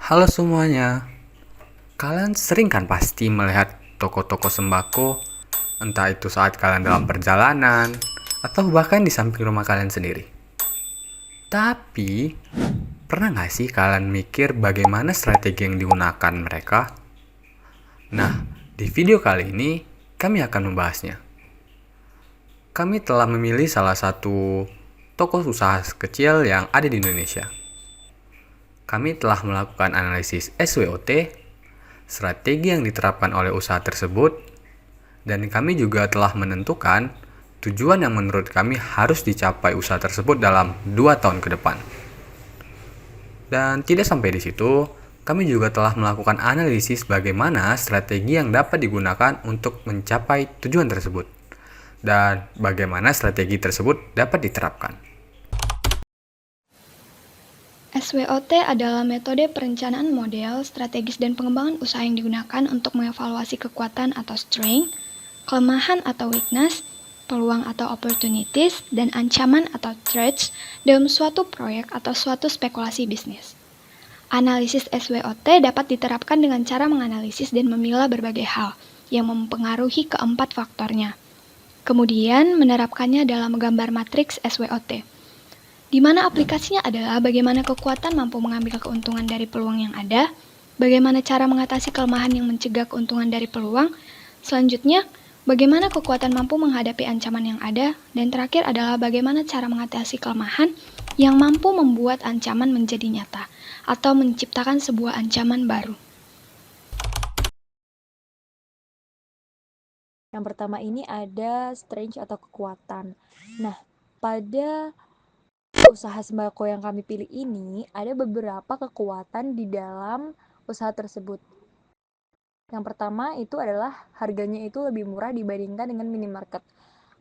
Halo semuanya, kalian sering kan pasti melihat toko-toko sembako, entah itu saat kalian dalam perjalanan, atau bahkan di samping rumah kalian sendiri. Tapi, pernah nggak sih kalian mikir bagaimana strategi yang digunakan mereka? Nah, di video kali ini, kami akan membahasnya. Kami telah memilih salah satu toko usaha kecil yang ada di Indonesia. Kami telah melakukan analisis SWOT, strategi yang diterapkan oleh usaha tersebut, dan kami juga telah menentukan tujuan yang menurut kami harus dicapai usaha tersebut dalam 2 tahun ke depan. Dan tidak sampai di situ, kami juga telah melakukan analisis bagaimana strategi yang dapat digunakan untuk mencapai tujuan tersebut, dan bagaimana strategi tersebut dapat diterapkan. SWOT adalah metode perencanaan model, strategis dan pengembangan usaha yang digunakan untuk mengevaluasi kekuatan atau strength, kelemahan atau weakness, peluang atau opportunities, dan ancaman atau threats dalam suatu proyek atau suatu spekulasi bisnis. Analisis SWOT dapat diterapkan dengan cara menganalisis dan memilah berbagai hal yang mempengaruhi keempat faktornya. Kemudian menerapkannya dalam gambar matriks SWOT, di mana aplikasinya adalah bagaimana kekuatan mampu mengambil keuntungan dari peluang yang ada, bagaimana cara mengatasi kelemahan yang mencegah keuntungan dari peluang, selanjutnya bagaimana kekuatan mampu menghadapi ancaman yang ada, dan terakhir adalah bagaimana cara mengatasi kelemahan yang mampu membuat ancaman menjadi nyata atau menciptakan sebuah ancaman baru. Yang pertama ini ada strength atau kekuatan. Nah, pada usaha sembako yang kami pilih ini ada beberapa kekuatan di dalam usaha tersebut. Yang pertama itu adalah harganya itu lebih murah dibandingkan dengan minimarket.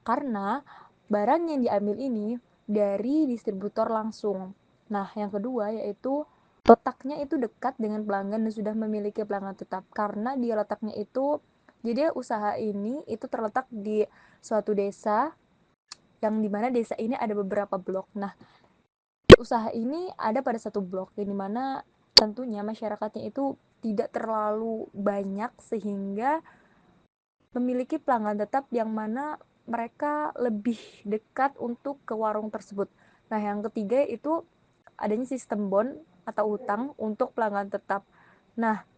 Karena barang yang diambil ini dari distributor langsung. Nah, yang kedua yaitu letaknya itu dekat dengan pelanggan dan sudah memiliki pelanggan tetap. Karena dia letaknya itu, jadi usaha ini itu terletak di suatu desa yang dimana desa ini ada beberapa blok. Nah, usaha ini ada pada satu blok yang dimana tentunya masyarakatnya itu tidak terlalu banyak sehingga memiliki pelanggan tetap yang mana mereka lebih dekat untuk ke warung tersebut. Nah, yang ketiga itu adanya sistem bond atau utang untuk pelanggan tetap. Nah,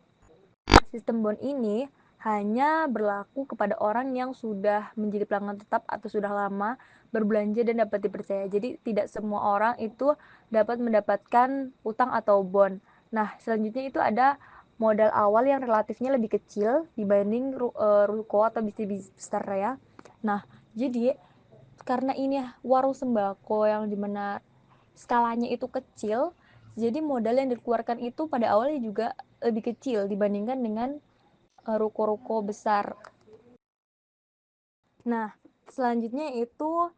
sistem bond ini hanya berlaku kepada orang yang sudah menjadi pelanggan tetap atau sudah lama berbelanja dan dapat dipercaya. Jadi tidak semua orang itu dapat mendapatkan utang atau bond. Nah, selanjutnya itu ada modal awal yang relatifnya lebih kecil dibanding ruko atau bisnis besar ya. Nah, jadi karena ini warung sembako yang dimana skalanya itu kecil, jadi modal yang dikeluarkan itu pada awalnya juga lebih kecil dibandingkan dengan ruko-ruko besar. Nah, selanjutnya itu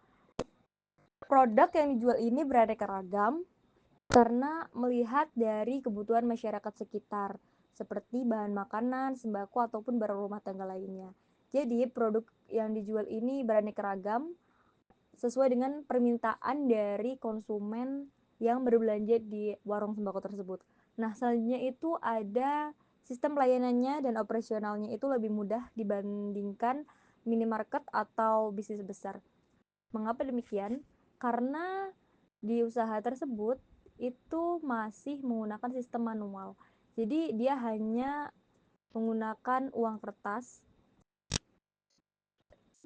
produk yang dijual ini beraneka ragam karena melihat dari kebutuhan masyarakat sekitar seperti bahan makanan, sembako ataupun barang rumah tangga lainnya. Jadi produk yang dijual ini beraneka ragam sesuai dengan permintaan dari konsumen yang berbelanja di warung sembako tersebut. Nah, selanjutnya itu ada sistem pelayanannya dan operasionalnya itu lebih mudah dibandingkan minimarket atau bisnis besar. Mengapa demikian? Karena di usaha tersebut itu masih menggunakan sistem manual. Jadi dia hanya menggunakan uang kertas.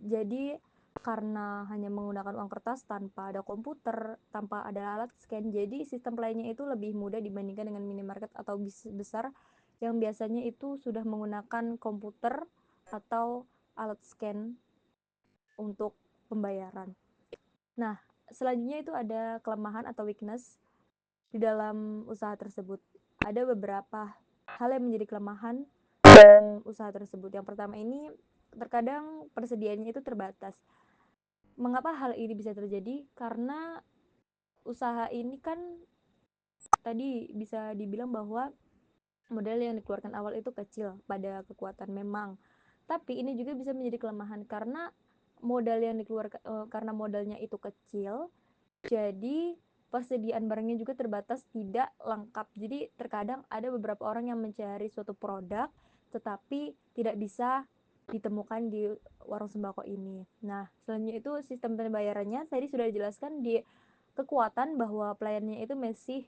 Jadi karena hanya menggunakan uang kertas tanpa ada komputer, tanpa ada alat scan, jadi sistem pelayanannya itu lebih mudah dibandingkan dengan minimarket atau bisnis besar yang biasanya itu sudah menggunakan komputer atau alat scan untuk pembayaran. Nah, selanjutnya itu ada kelemahan atau weakness di dalam usaha tersebut. Ada beberapa hal yang menjadi kelemahan dalam usaha tersebut. Yang pertama ini terkadang persediaannya itu terbatas. Mengapa hal ini bisa terjadi? Karena usaha ini kan tadi bisa dibilang bahwa modal yang dikeluarkan awal itu kecil pada kekuatan memang. Tapi ini juga bisa menjadi kelemahan karena modal yang dikeluarkan karena modalnya itu kecil, jadi persediaan barangnya juga terbatas, tidak lengkap. Jadi terkadang ada beberapa orang yang mencari suatu produk tetapi tidak bisa ditemukan di warung sembako ini. Nah, selanjutnya itu sistem pembayarannya tadi sudah dijelaskan di kekuatan bahwa pelayanannya itu masih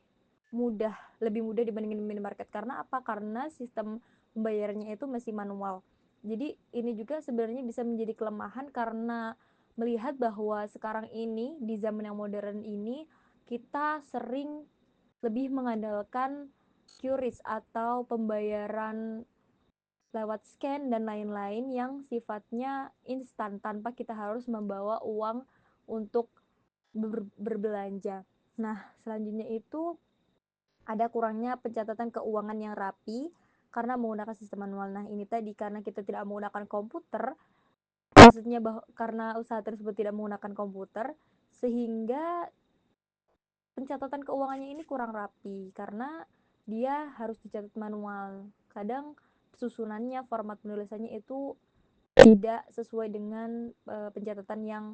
lebih mudah dibandingin minimarket. Karena apa? Karena sistem pembayarannya itu masih manual. Jadi ini juga sebenarnya bisa menjadi kelemahan karena melihat bahwa sekarang ini di zaman yang modern ini kita sering lebih mengandalkan QRIS atau pembayaran lewat scan dan lain-lain yang sifatnya instan tanpa kita harus membawa uang untuk berbelanja. Nah, selanjutnya itu ada kurangnya pencatatan keuangan yang rapi karena menggunakan sistem manual. Nah, ini tadi karena kita tidak menggunakan komputer, maksudnya karena usaha tersebut tidak menggunakan komputer, sehingga pencatatan keuangannya ini kurang rapi karena dia harus dicatat manual. Kadang susunannya, format penulisannya itu tidak sesuai dengan pencatatan yang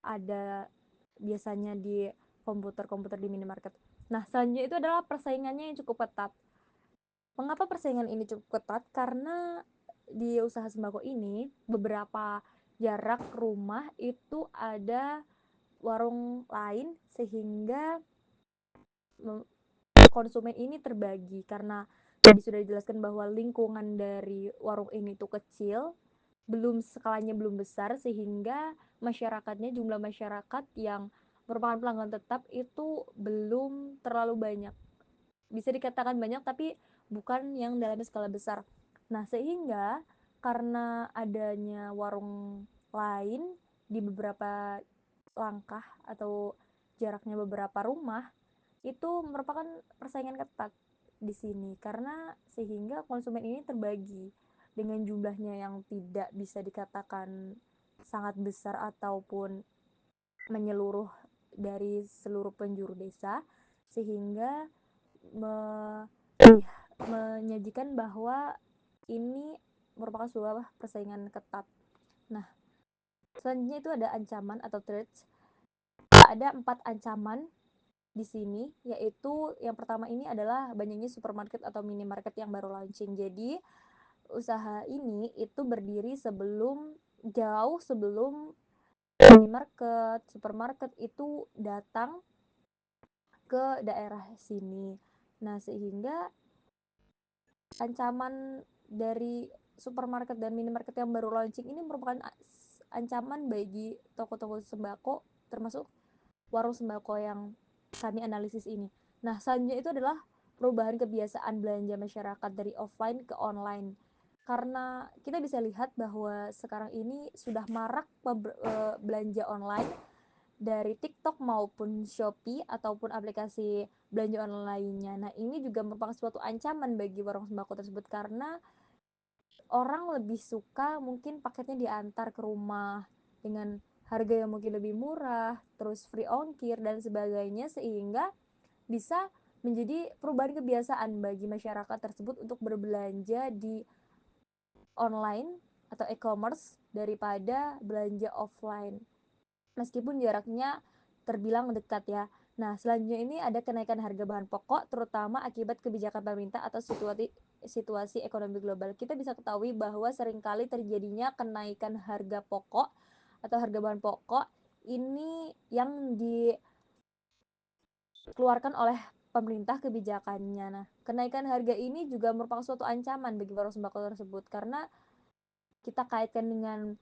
ada biasanya di komputer-komputer di minimarket. Nah, selanjutnya itu adalah persaingannya yang cukup ketat. Mengapa persaingan ini cukup ketat? Karena di usaha sembako ini beberapa jarak rumah itu ada warung lain sehingga konsumen ini terbagi karena tadi sudah dijelaskan bahwa lingkungan dari warung ini tuh kecil, skalanya belum besar sehingga masyarakatnya, jumlah masyarakat yang merupakan pelanggan tetap itu belum terlalu banyak. Bisa dikatakan banyak tapi bukan yang dalam skala besar. Nah, sehingga karena adanya warung lain di beberapa langkah atau jaraknya beberapa rumah, itu merupakan persaingan ketat di sini karena sehingga konsumen ini terbagi dengan jumlahnya yang tidak bisa dikatakan sangat besar ataupun menyeluruh dari seluruh penjuru desa sehingga me- menyajikan bahwa ini merupakan sebuah persaingan ketat. Nah, selanjutnya itu ada ancaman atau threats. Ada 4 ancaman di sini, yaitu yang pertama ini adalah banyaknya supermarket atau minimarket yang baru launching. Jadi, usaha ini itu berdiri jauh sebelum minimarket, supermarket itu datang ke daerah sini. Nah, sehingga ancaman dari supermarket dan minimarket yang baru launching ini merupakan ancaman bagi toko-toko sembako termasuk warung sembako yang kami analisis ini. Nah, selanjutnya itu adalah perubahan kebiasaan belanja masyarakat dari offline ke online. Karena kita bisa lihat bahwa sekarang ini sudah marak belanja online dari TikTok maupun Shopee ataupun aplikasi belanja online lainnya. Nah, ini juga merupakan suatu ancaman bagi warung sembako tersebut karena orang lebih suka mungkin paketnya diantar ke rumah dengan harga yang mungkin lebih murah, terus free ongkir dan sebagainya sehingga bisa menjadi perubahan kebiasaan bagi masyarakat tersebut untuk berbelanja di online atau e-commerce daripada belanja offline. Meskipun jaraknya terbilang dekat ya. Nah, selanjutnya ini ada kenaikan harga bahan pokok terutama akibat kebijakan pemerintah atau situasi ekonomi global. Kita bisa ketahui bahwa seringkali terjadinya kenaikan harga pokok atau harga bahan pokok ini yang dikeluarkan oleh pemerintah kebijakannya. Nah, kenaikan harga ini juga merupakan suatu ancaman bagi warung sembako tersebut karena kita kaitkan dengan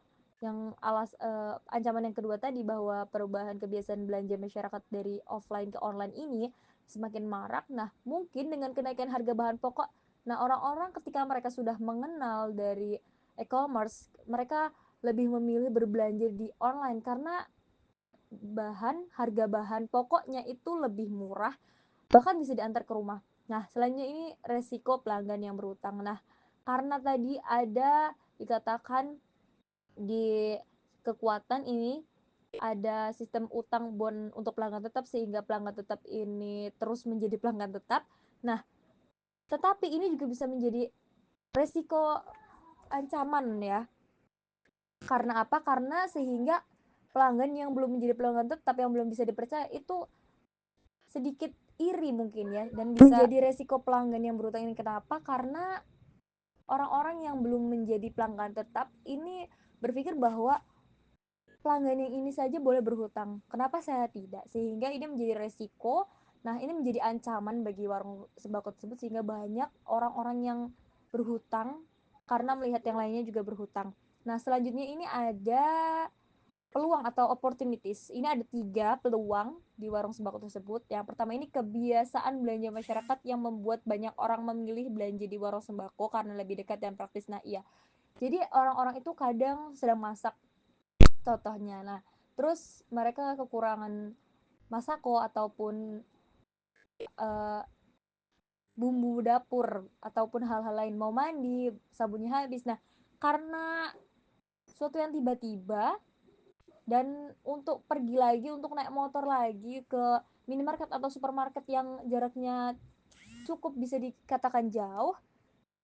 ancaman yang kedua tadi bahwa perubahan kebiasaan belanja masyarakat dari offline ke online ini semakin marak. Nah, mungkin dengan kenaikan harga bahan pokok, nah orang-orang ketika mereka sudah mengenal dari e-commerce, mereka lebih memilih berbelanja di online karena harga bahan pokoknya itu lebih murah, bahkan bisa diantar ke rumah. Nah, selanjutnya ini resiko pelanggan yang berutang. Nah, karena tadi ada dikatakan di kekuatan ini ada sistem utang bon untuk pelanggan tetap sehingga pelanggan tetap ini terus menjadi pelanggan tetap. Nah, tetapi ini juga bisa menjadi resiko ancaman ya. Karena apa? Karena sehingga pelanggan yang belum menjadi pelanggan tetap yang belum bisa dipercaya itu sedikit iri mungkin ya, dan bisa menjadi resiko pelanggan yang berhutang ini. Kenapa? Karena orang-orang yang belum menjadi pelanggan tetap ini berpikir bahwa pelanggan yang ini saja boleh berhutang, kenapa saya tidak? Sehingga ini menjadi resiko. Nah, ini menjadi ancaman bagi warung sembako tersebut, sehingga banyak orang-orang yang berhutang karena melihat yang lainnya juga berhutang. Nah, selanjutnya ini ada peluang atau opportunities. Ini ada 3 peluang di warung sembako tersebut. Yang pertama ini kebiasaan belanja masyarakat yang membuat banyak orang memilih belanja di warung sembako karena lebih dekat dan praktis. Nah, iya. Jadi orang-orang itu kadang sedang masak contohnya. Nah, terus mereka kekurangan masako ataupun bumbu dapur ataupun hal-hal lain, mau mandi, sabunnya habis. Nah, karena suatu yang tiba-tiba dan untuk pergi lagi, untuk naik motor lagi ke minimarket atau supermarket yang jaraknya cukup bisa dikatakan jauh,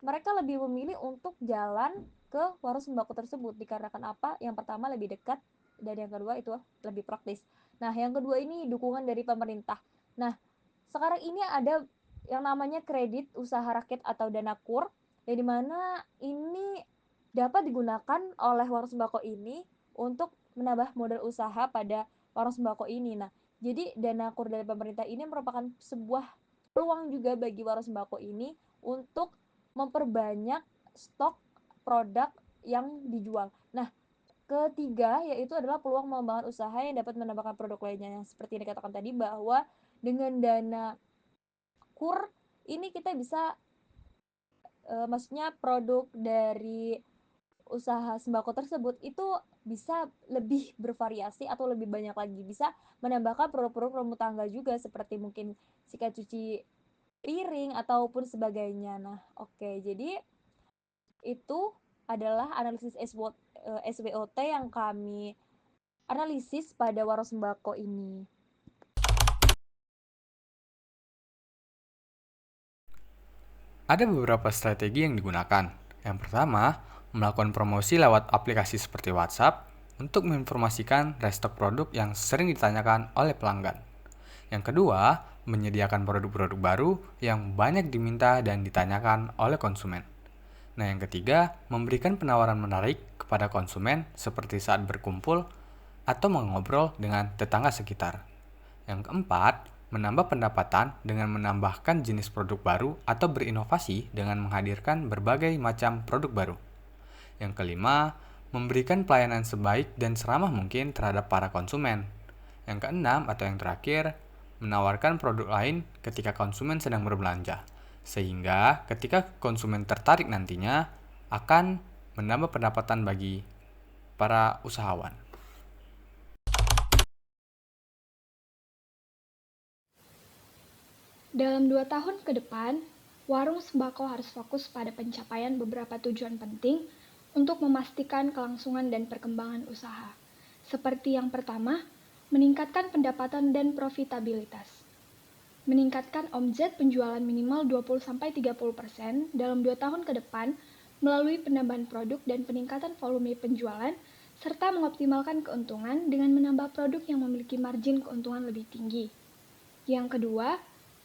mereka lebih memilih untuk jalan ke warung sembako tersebut dikarenakan apa? Yang pertama lebih dekat, dan yang kedua itu lebih praktis. Nah, yang kedua ini dukungan dari pemerintah. Nah, sekarang ini ada yang namanya kredit usaha rakyat atau dana kur, yang dimana ini dapat digunakan oleh warung sembako ini untuk menambah modal usaha pada warung sembako ini. Nah, jadi dana kur dari pemerintah ini merupakan sebuah peluang juga bagi warung sembako ini untuk memperbanyak stok produk yang dijual. Nah, ketiga yaitu adalah peluang pengembangan usaha yang dapat menambahkan produk lainnya. Yang seperti yang dikatakan tadi bahwa dengan dana kur ini kita bisa maksudnya produk dari usaha sembako tersebut itu bisa lebih bervariasi atau lebih banyak lagi, bisa menambahkan produk-produk rumah tangga juga seperti mungkin sikat cuci piring ataupun sebagainya. Nah, oke, jadi itu adalah analisis SWOT yang kami analisis pada warung sembako ini. Ada beberapa strategi yang digunakan. Yang pertama, melakukan promosi lewat aplikasi seperti WhatsApp untuk menginformasikan restock produk yang sering ditanyakan oleh pelanggan. Yang kedua, menyediakan produk-produk baru yang banyak diminta dan ditanyakan oleh konsumen. Nah, yang ketiga, memberikan penawaran menarik kepada konsumen seperti saat berkumpul atau mengobrol dengan tetangga sekitar. Yang keempat, menambah pendapatan dengan menambahkan jenis produk baru atau berinovasi dengan menghadirkan berbagai macam produk baru. Yang kelima, memberikan pelayanan sebaik dan seramah mungkin terhadap para konsumen. Yang keenam atau yang terakhir, menawarkan produk lain ketika konsumen sedang berbelanja. Sehingga ketika konsumen tertarik nantinya akan menambah pendapatan bagi para usahawan. Dalam 2 tahun ke depan, warung sembako harus fokus pada pencapaian beberapa tujuan penting untuk memastikan kelangsungan dan perkembangan usaha. Seperti yang pertama, meningkatkan pendapatan dan profitabilitas. Meningkatkan omset penjualan minimal 20-30% dalam 2 tahun ke depan melalui penambahan produk dan peningkatan volume penjualan, serta mengoptimalkan keuntungan dengan menambah produk yang memiliki margin keuntungan lebih tinggi. Yang kedua,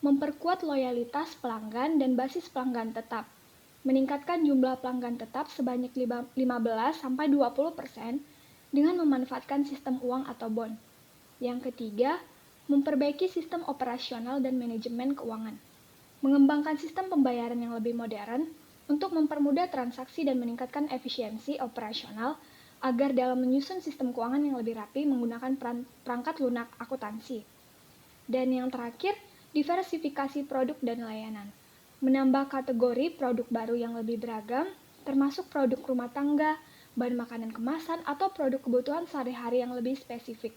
memperkuat loyalitas pelanggan dan basis pelanggan tetap. Meningkatkan jumlah pelanggan tetap sebanyak 15-20% dengan memanfaatkan sistem uang atau bond. Yang ketiga, memperbaiki sistem operasional dan manajemen keuangan. Mengembangkan sistem pembayaran yang lebih modern untuk mempermudah transaksi dan meningkatkan efisiensi operasional agar dalam menyusun sistem keuangan yang lebih rapi menggunakan perangkat lunak akuntansi. Dan yang terakhir, diversifikasi produk dan layanan. Menambah kategori produk baru yang lebih beragam, termasuk produk rumah tangga, bahan makanan kemasan, atau produk kebutuhan sehari-hari yang lebih spesifik.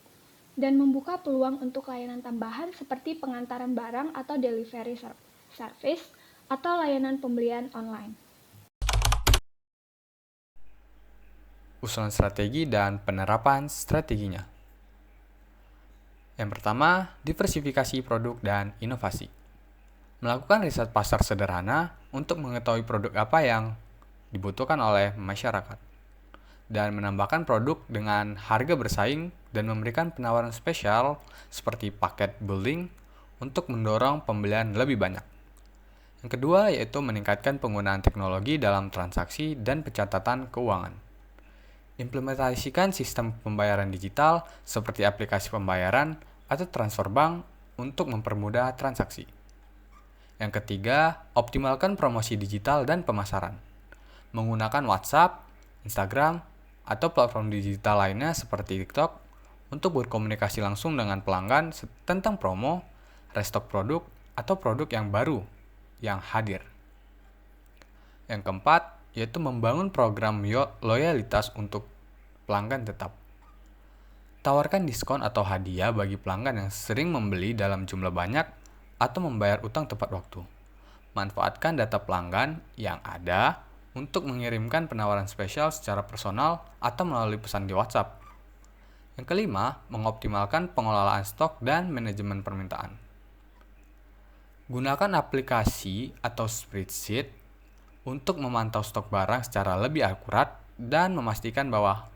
Dan membuka peluang untuk layanan tambahan seperti pengantaran barang atau delivery service, atau layanan pembelian online. Usulan strategi dan penerapan strateginya. Yang pertama, diversifikasi produk dan inovasi. Melakukan riset pasar sederhana untuk mengetahui produk apa yang dibutuhkan oleh masyarakat. Dan menambahkan produk dengan harga bersaing dan memberikan penawaran spesial seperti paket bundling untuk mendorong pembelian lebih banyak. Yang kedua yaitu meningkatkan penggunaan teknologi dalam transaksi dan pencatatan keuangan. Implementasikan sistem pembayaran digital seperti aplikasi pembayaran atau transfer bank untuk mempermudah transaksi. Yang ketiga, optimalkan promosi digital dan pemasaran. Menggunakan WhatsApp, Instagram, atau platform digital lainnya seperti TikTok untuk berkomunikasi langsung dengan pelanggan tentang promo, restock produk, atau produk yang baru yang hadir. Yang keempat, yaitu membangun program loyalitas untuk pelanggan tetap. Tawarkan diskon atau hadiah bagi pelanggan yang sering membeli dalam jumlah banyak atau membayar utang tepat waktu. Manfaatkan data pelanggan yang ada untuk mengirimkan penawaran spesial secara personal atau melalui pesan di WhatsApp. Yang kelima, mengoptimalkan pengelolaan stok dan manajemen permintaan. Gunakan aplikasi atau spreadsheet untuk memantau stok barang secara lebih akurat dan memastikan bahwa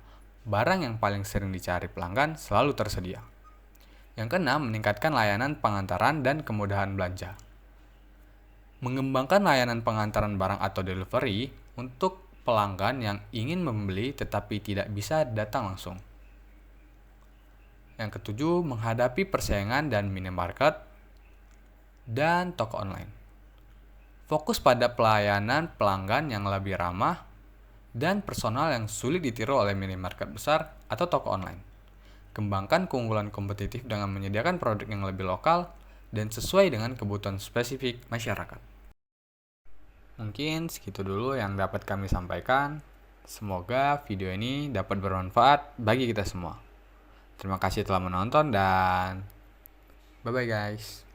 barang yang paling sering dicari pelanggan selalu tersedia. Yang keenam, meningkatkan layanan pengantaran dan kemudahan belanja. Mengembangkan layanan pengantaran barang atau delivery untuk pelanggan yang ingin membeli tetapi tidak bisa datang langsung. Yang ketujuh, menghadapi persaingan dan minimarket dan toko online. Fokus pada pelayanan pelanggan yang lebih ramah dan personal yang sulit ditiru oleh minimarket besar atau toko online. Kembangkan keunggulan kompetitif dengan menyediakan produk yang lebih lokal dan sesuai dengan kebutuhan spesifik masyarakat. Mungkin segitu dulu yang dapat kami sampaikan. Semoga video ini dapat bermanfaat bagi kita semua. Terima kasih telah menonton dan bye-bye guys.